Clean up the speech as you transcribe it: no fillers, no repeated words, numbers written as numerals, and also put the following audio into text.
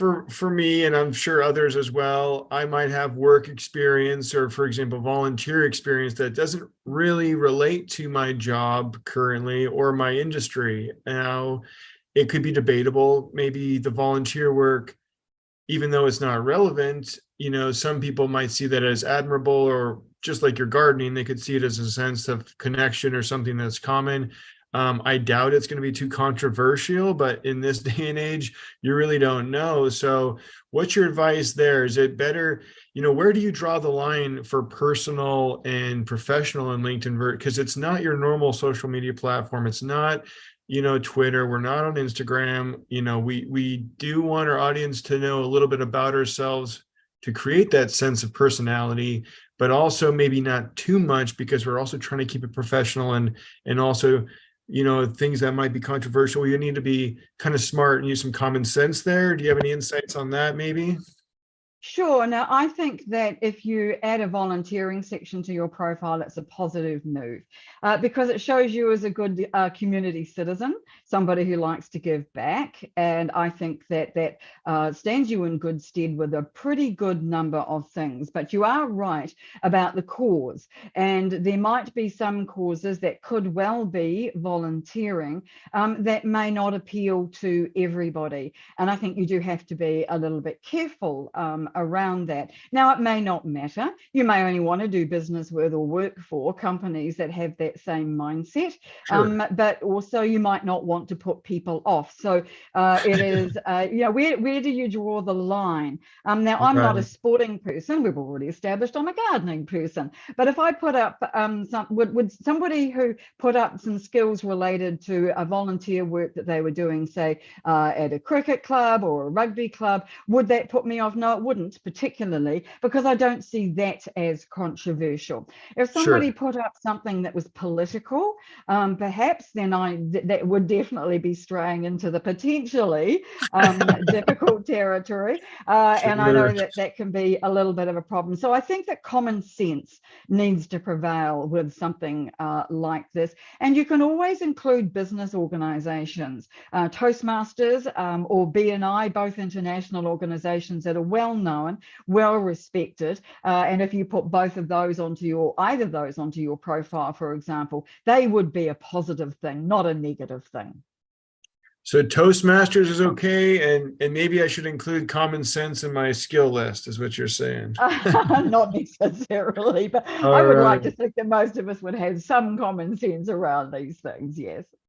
for me, and I'm sure others as well, I might have work experience or, for example, volunteer experience that doesn't really relate to my job currently or my industry. Now, it could be debatable. Maybe the volunteer work, even though it's not relevant, some people might see that as admirable, or just like your gardening, they could see it as a sense of connection or something that's common. I doubt it's going to be too controversial, but in this day and age, you really don't know. So, what's your advice there? Is it better, where do you draw the line for personal and professional in LinkedIn? Because it's not your normal social media platform. It's not, Twitter. We're not on Instagram. We do want our audience to know a little bit about ourselves to create that sense of personality, but also maybe not too much, because we're also trying to keep it professional, and also, things that might be controversial. You need to be kind of smart and use some common sense there. Do you have any insights on that, maybe? Sure. Now, I think that if you add a volunteering section to your profile, it's a positive move because it shows you as a good community citizen, somebody who likes to give back. And I think that stands you in good stead with a pretty good number of things. But you are right about the cause. And there might be some causes that could well be volunteering that may not appeal to everybody. And I think you do have to be a little bit careful around that. Now, it may not matter. You may only want to do business with or work for companies that have that same mindset, Sure. but also you might not want to put people off. So it is, where do you draw the line? Now, I'm not a Right. sporting person. We've already established I'm a gardening person. But if I put up would somebody who put up some skills related to a volunteer work that they were doing, say, at a cricket club or a rugby club, would that put me off? No, it wouldn't, particularly, because I don't see that as controversial. If somebody Sure. put up something that was political, perhaps then that would definitely be straying into the potentially difficult territory. And I know Sure. that can be a little bit of a problem. So I think that common sense needs to prevail with something like this. And you can always include business organizations, Toastmasters or BNI, both international organizations that are well known, well respected. And if you put both of those either of those onto your profile, for example, they would be a positive thing, not a negative thing. So Toastmasters is okay, and maybe I should include common sense in my skill list, is what you're saying. Not necessarily, but I All would like right. to think that most of us would have some common sense around these things, yes.